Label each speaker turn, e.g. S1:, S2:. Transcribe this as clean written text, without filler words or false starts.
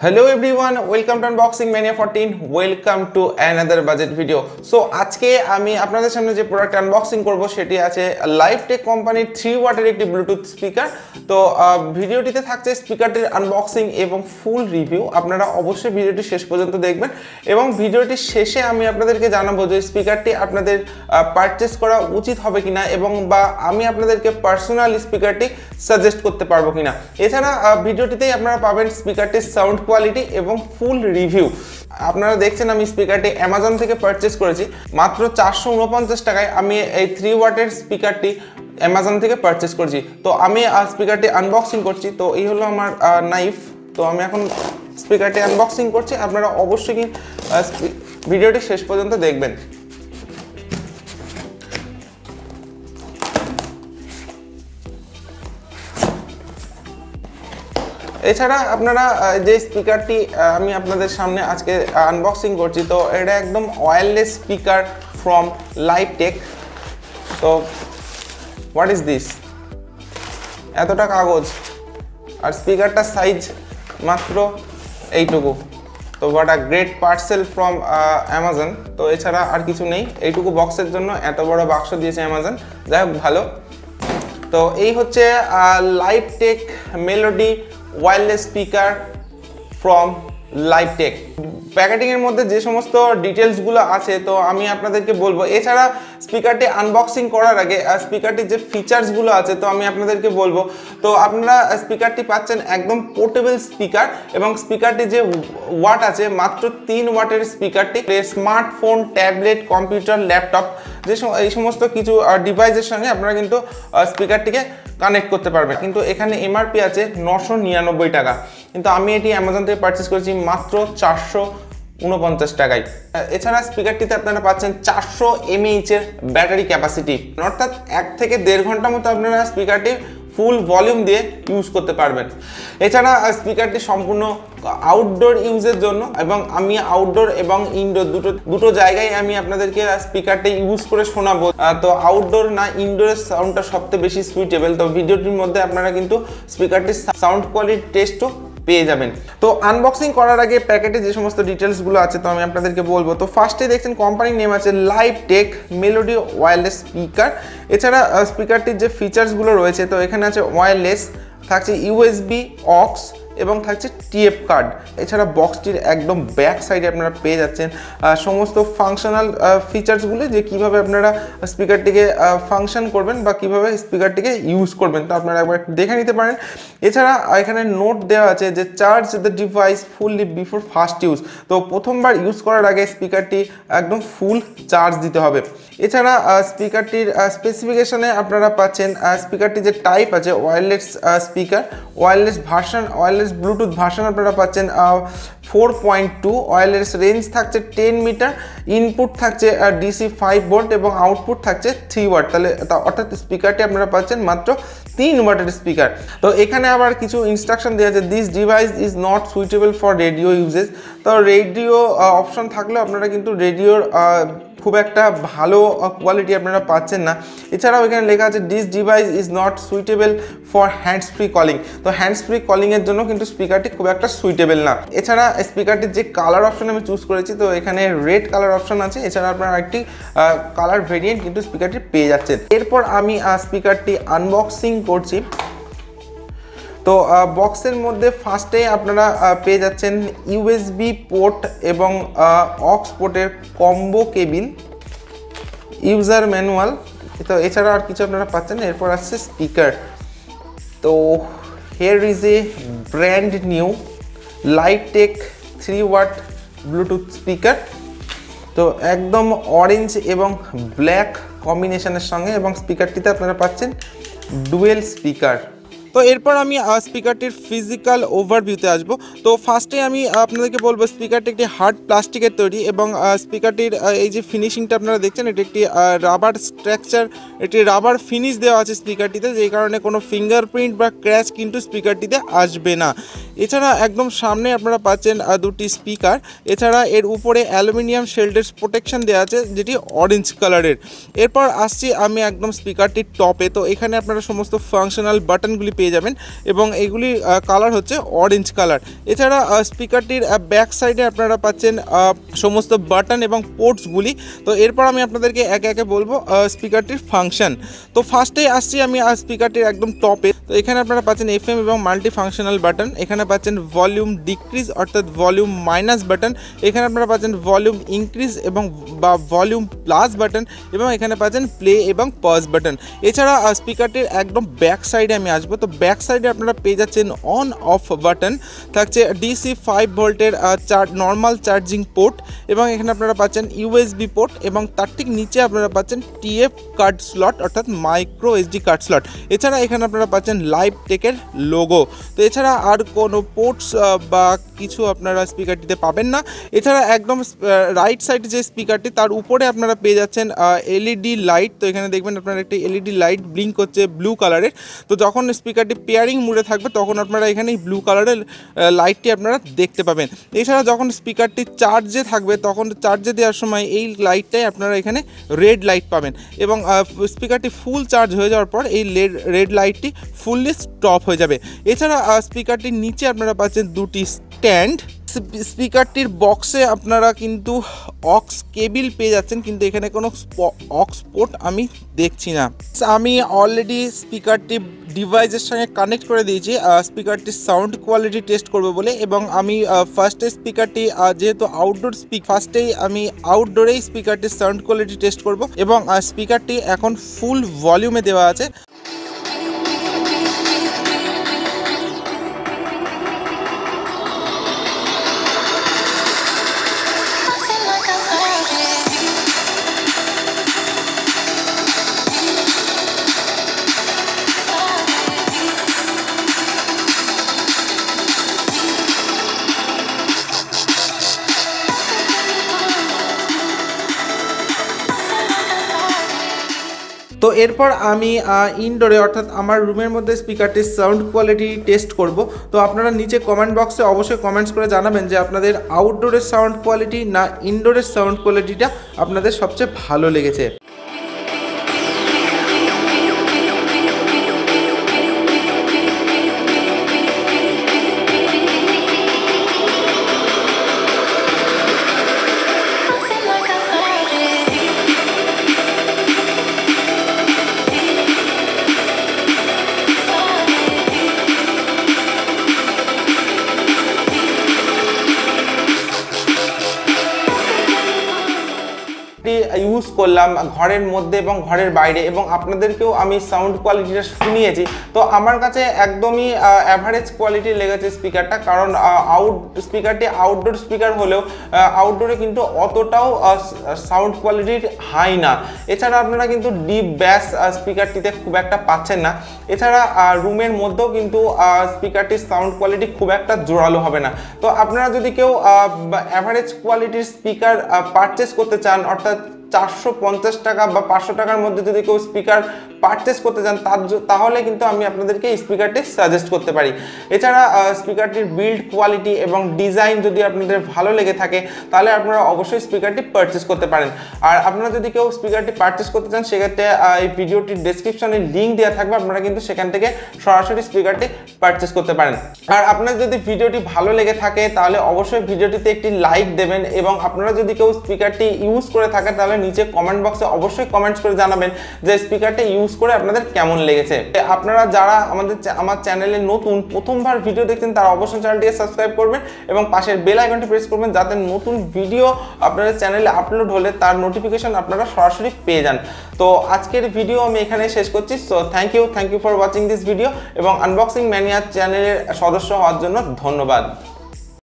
S1: Hello everyone, welcome to Unboxing Mania 14. Welcome to another budget video. So আজকে আমি আপনাদের সামনে যে প্রোডাক্ট আনবক্সিং করব সেটি আছে লাইভটেক কোম্পানির 3 ওয়াটের একটি ব্লুটুথ স্পিকার। তো ভিডিওটিতে থাকছে স্পিকারটির আনবক্সিং এবং ফুল রিভিউ। আপনারা অবশ্যই ভিডিওটি শেষ পর্যন্ত দেখবেন এবং ভিডিওটির শেষে আমি আপনাদেরকে জানাবো যে স্পিকারটি আপনাদের পারচেজ করা উচিত হবে কিনা এবং বা আমি আপনাদেরকে পার্সোনাল স্পিকারটি সাজেস্ট করতে পারবো কিনা। এছাড়া ভিডিওটিতেই আপনারা পাবেন স্পিকারটির সাউন্ড কোয়ালিটি এবং ফুল রিভিউ। আপনারা দেখছেন আমি স্পিকারটি অ্যামাজন থেকে পারচেজ করেছি মাত্র 449 টাকায়। আমি এই 3 ওয়াটের স্পিকারটি অ্যামাজন থেকে পারচেজ করেছি। তো আমি স্পিকারটি আনবক্সিং করছি। তো এই হলো আমার নাইফ। তো আমি এখন স্পিকারটি আনবক্সিং করছি। আপনারা অবশ্যই ভিডিওটি শেষ পর্যন্ত দেখবেন। এছাড়া আপনারা যে স্পিকারটি আমি আপনাদের সামনে আজকে আনবক্সিং করছি, তো এটা একদম ওয়্যারলেস স্পিকার ফ্রম লাইভটেক। তো হোয়াট ইজ দিস, এতটা কাগজ আর স্পিকারটার সাইজ মাত্র এইটুকু। তো what a great parcel from Amazon. তো এছাড়া আর কিছু নেই। এইটুকু বক্সের জন্য এত বড় বাক্স দিয়েছে অ্যামাজন, যাই হোক ভালো। তো এই হচ্ছে লাইভটেক মেলোডি ওয়্যারলেস স্পিকার ফ্রম লাইভটেক। প্যাকেটিংয়ের মধ্যে যে সমস্ত ডিটেলসগুলো আছে তো আমি আপনাদেরকে বলবো। এছাড়া স্পিকারটি আনবক্সিং করার আগে স্পিকারটির যে ফিচার্সগুলো আছে তো আমি আপনাদেরকে বলবো। তো আপনারা স্পিকারটি পাচ্ছেন একদম পোর্টেবল স্পিকার এবং স্পিকারটি যে ওয়াট আছে মাত্র 3 ওয়াটের স্পিকারটি স্মার্টফোন, ট্যাবলেট, কম্পিউটার, ল্যাপটপ এই সমস্ত কিছু ডিভাইসের সঙ্গে আপনারা কিন্তু স্পিকারটিকে কানেক্ট করতে পারবেন। কিন্তু এখানে এমআরপি আছে 999 টাকা, কিন্তু আমি এটি অ্যামাজন থেকে পারচেস করেছি মাত্র 449 টাকায়। এছাড়া স্পিকারটিতে আপনারা পাচ্ছেন 400 mAh এর ব্যাটারি ক্যাপাসিটি, অর্থাৎ 1 থেকে 1.5 ঘন্টা মতো আপনারা স্পিকারটি ফুল ভলিউম দিয়ে ইউজ করতে পারবেন। এছাড়া স্পিকারটি সম্পূর্ণ আউটডোর ইউজের জন্য এবং আমি আউটডোর এবং ইনডোর দুটো জায়গায় আমি আপনাদেরকে স্পিকারটি ইউজ করে শোনাবো। তো আউটডোর না ইনডোরের সাউন্ডটা সবথেকে বেশি সুইটেবল। তো ভিডিওটির মধ্যে আপনারা কিন্তু স্পিকারটির সাউন্ড কোয়ালিটি টেস্টও পেয়ে যাবেন। তো আনবক্সিং করার আগে প্যাকেটে যে সমস্ত ডিটেলসগুলো আছে তো আমি আপনাদেরকে বলবো। তো ফার্স্টে দেখছেন কোম্পানির নেম আছে লাইভটেক মেলোডি ওয়্যারলেস স্পিকার। এছাড়া স্পিকারটির যে ফিচার্সগুলো রয়েছে তো এখানে আছে ওয়্যারলেস, থাকছে ইউএসবি, অক্স এবং থাকছে টিএফ কার্ড। এছাড়া বক্সটির একদম ব্যাক সাইডে আপনারা পেয়ে যাচ্ছেন সমস্ত ফাংশনাল ফিচার্সগুলো, যে কিভাবে আপনারা স্পিকারটিকে ফাংশন করবেন বা কিভাবে স্পিকারটিকে ইউজ করবেন, তো আপনারা একবার দেখে নিতে পারেন। এছাড়া এখানে নোট দেওয়া আছে যে charge the device fully before first use. তো প্রথমবার ইউজ করার আগে স্পিকারটি একদম ফুল চার্জ দিতে হবে। এছাড়া স্পিকারটির স্পেসিফিকেশনে আপনারা পাচ্ছেন স্পিকারটি যে টাইপ আছে wireless speaker, wireless version, wireless Bluetooth version আপনারা পাচ্ছেন 4.2, ওয়্যারলেস রেঞ্জ থাকছে 10 মিটার, ইনপুট থাকছে ডিসি 5 ভোল্ট এবং আউটপুট থাকছে 3 ওয়াট। তাহলে অর্থাৎ স্পিকারটি আপনারা পাচ্ছেন মাত্র 3 ওয়াটের স্পিকার। তো এখানে আবার কিছু ইনস্ট্রাকশন দেওয়া আছে, this device is not suitable for radio uses. তো রেডিও অপশন থাকলেও আপনারা কিন্তু রেডিওর খুব একটা ভালো কোয়ালিটি আপনারা পাচ্ছেন না। এছাড়াও এখানে লেখা আছে this device is not suitable for hands free calling. তো হ্যান্ডস ফ্রি কলিংয়ের জন্য কিন্তু স্পিকারটি খুব একটা সুইটেবল না। এছাড়া স্পিকারটির যে কালার অপশন আমি চুজ করেছি তো এখানে রেড কালার অপশন আছে। এছাড়া আপনারা একটি কালার ভেরিয়েন্ট কিন্তু স্পিকারটি পেয়ে যাচ্ছেন। এরপর আমি স্পিকারটি আনবক্সিং করছি। তো বক্সের মধ্যে ফার্স্টে আপনারা পেয়ে যাচ্ছেন ইউএসবি পোর্ট এবং অক্স পোর্টের কম্বো কেবিল, ইউজার ম্যানুয়াল। তো এছাড়া আর কিছু আপনারা পাচ্ছেন। এরপর আসছে স্পিকার। তো here is a brand new Livetech 3 watt Bluetooth speaker. তো একদম অরেঞ্জ এবং ব্ল্যাক কম্বিনেশনের সঙ্গে, এবং স্পিকারটিতে আপনারা পাচ্ছেন ডুয়েল স্পিকার। তো এরপর আমি স্পিকারটির ফিজিক্যাল ওভারভিউতে আসবো। তো ফার্স্টে আমি আপনাদেরকে বলবো স্পিকারটি একটি হার্ড প্লাস্টিকের তৈরি এবং স্পিকারটির এই যে ফিনিশিংটা আপনারা দেখছেন এটি একটি রাবার স্ট্রাকচার, এটি রাবার ফিনিশ দেওয়া আছে স্পিকারটিতে, যেই কারণে কোনো ফিঙ্গারপ্রিন্ট বা ক্র্যাশ কিন্তু স্পিকারটিতে আসবে না। এছাড়া একদম সামনে আপনারা পাচ্ছেন দুটি স্পিকার। এছাড়া এর উপরে অ্যালুমিনিয়াম শেল্ডের প্রোটেকশন দেওয়া আছে যেটি অরেঞ্জ কালারের। এরপর আসছি আমি একদম স্পিকারটির টপে। তো এখানে আপনারা সমস্ত ফাংশনাল বাটনগুলি পেয়ে পেয়ে যাবেন এবং এইগুলি কালার হচ্ছে অরেঞ্জ কালার। এছাড়া স্পিকারটির ব্যাক সাইডে আপনারা পাচ্ছেন সমস্ত বাটন এবং পোর্টসগুলি। তো এরপর আমি আপনাদেরকে একে একে বলবো স্পিকারটির ফাংশন। তো ফার্স্টেই আসছি আমি স্পিকারটির একদম টপে। তো এখানে আপনারা পাচ্ছেন FM এবং মাল্টি ফাংশনাল বাটন, এখানে পাচ্ছেন ভলিউম ডিক্রিজ অর্থাৎ ভলিউম মাইনাস বাটন, এখানে আপনারা পাচ্ছেন ভলিউম ইনক্রিজ এবং বা ভলিউম প্লাস বাটন এবং এখানে পাচ্ছেন প্লে এবং পজ বাটন। এছাড়া স্পিকারটির একদম ব্যাক সাইডে আমি আসবো। তো ব্যাক সাইডে আপনারা পেয়ে যাচ্ছেন অন অফ বাটন, থাকছে DC 5 ভোল্টের নর্মাল চার্জিং পোর্ট এবং এখানে আপনারা পাচ্ছেন USB পোর্ট এবং তার ঠিক নিচে আপনারা পাচ্ছেন TF কার্ড স্লট অর্থাৎ মাইক্রো SD কার্ড স্লট। এছাড়া এখানে আপনারা পাচ্ছেন লাইভ টেকের লোগো। তো এছাড়া আর কোনো পোর্টস বা কিছু আপনারা স্পিকারটিতে পাবেন না। এছাড়া একদম রাইট সাইডে যে স্পিকারটি তার উপরে আপনারা পেয়ে যাচ্ছেন LED লাইট। তো এখানে দেখবেন আপনারা একটি LED লাইট ব্লিঙ্ক করছে ব্লু কালারের। তো যখন স্পিকারটি পেয়ারিং মোডে থাকবে তখন আপনারা এখানে ব্লু কালারের লাইটটি আপনারা দেখতে পাবেন। এছাড়া যখন স্পিকারটি চার্জে থাকবে তখন চার্জে দেওয়ার সময় এই লাইটটাই আপনারা এখানে রেড লাইট পাবেন এবং স্পিকারটি ফুল চার্জ হয়ে যাওয়ার পর এই রেড লাইটটি ফুললি স্টপ হয়ে যাবে। এছাড়া স্পিকারটির নিচে আপনারা পাচ্ছেন দুটি স্ট্যান্ড। স্পিকারটির বক্সে আপনারা কিন্তু অক্স কেবিল পেয়ে যাচ্ছেন, কিন্তু এখানে কোনো অক্স পোর্ট আমি দেখছি না। আমি অলরেডি স্পিকারটি ডিভাইসের সঙ্গে কানেক্ট করে দিয়েছি স্পিকারটির সাউন্ড কোয়ালিটি টেস্ট করবো বলে এবং আমি ফার্স্টে স্পিকারটি যেহেতু আউটডোর ফার্স্টেই আমি আউটডোরেই স্পিকারটির সাউন্ড কোয়ালিটি টেস্ট করব এবং স্পিকারটি এখন ফুল ভলিউমে দেওয়া আছে। তো এরপর আমি ইনডোরে অর্থাৎ আমার রুমের মধ্যে স্পিকারটির সাউন্ড কোয়ালিটি টেস্ট করব। তো আপনারা নিচে কমেন্ট বক্সে অবশ্যই কমেন্টস করে জানাবেন যে আপনাদের আউটডোরের সাউন্ড কোয়ালিটি না ইনডোরের সাউন্ড কোয়ালিটিটা আপনাদের সবচেয়ে ভালো লেগেছে। ইউজ করলাম ঘরের মধ্যে এবং ঘরের বাইরে এবং আপনাদেরকেও আমি সাউন্ড কোয়ালিটিটা শুনিয়েছি। তো আমার কাছে একদমই অ্যাভারেজ কোয়ালিটি লেগেছে স্পিকারটা, কারণ স্পিকারটি আউটডোর স্পিকার হলেও আউটডোরে কিন্তু অতটাও সাউন্ড কোয়ালিটির হাই না। এছাড়া আপনারা কিন্তু ডিপ ব্যাস স্পিকারটিতে খুব একটা পাচ্ছেন না। এছাড়া রুমের মধ্যেও কিন্তু স্পিকারটির সাউন্ড কোয়ালিটি খুব একটা জোরালো হবে না। তো আপনারা যদি কেউ অ্যাভারেজ কোয়ালিটির স্পিকার পারচেস করতে চান অর্থাৎ 450 টাকা বা 500 টাকার মধ্যে যদি কেউ স্পিকার পারচেস করতে চান তাহলে কিন্তু আমি আপনাদেরকে এই স্পিকারটি সাজেস্ট করতে পারি। এছাড়া স্পিকারটির বিল্ড কোয়ালিটি এবং ডিজাইন যদি আপনাদের ভালো লেগে থাকে তাহলে আপনারা অবশ্যই স্পিকারটি পারচেস করতে পারেন। আর আপনারা যদি কেউ স্পিকারটি পারচেস করতে চান সেক্ষেত্রে এই ভিডিওটির ডেসক্রিপশনে লিঙ্ক দেওয়া থাকবে, আপনারা কিন্তু সেখান থেকে সরাসরি স্পিকারটি পারচেস করতে পারেন। আর আপনার যদি ভিডিওটি ভালো লেগে থাকে তাহলে অবশ্যই ভিডিওটিতে একটি লাইক দেবেন এবং আপনারা যদি কেউ স্পিকারটি ইউজ করে থাকে তাহলে নিচে কমেন্ট বক্সে অবশ্যই কমেন্টস করে জানাবেন যে স্পিকারটা ইউজ করে আপনাদের কেমন লেগেছে। আপনারা যারা আমার চ্যানেলে নতুন প্রথমবার ভিডিও দেখছেন তারা অবশ্যই চ্যানেলটিকে সাবস্ক্রাইব করবেন এবং পাশের বেল আইকনটি প্রেস করবেন যাতে নতুন ভিডিও আপনাদের চ্যানেলে আপলোড হলে তার নোটিফিকেশন আপনারা সরাসরি পেয়ে যান। তো আজকের ভিডিও আমি এখানে শেষ করছি। So thank you for watching this video এবং আনবক্সিং ম্যানিয়া চ্যানেলের সদস্য হওয়ার জন্য ধন্যবাদ।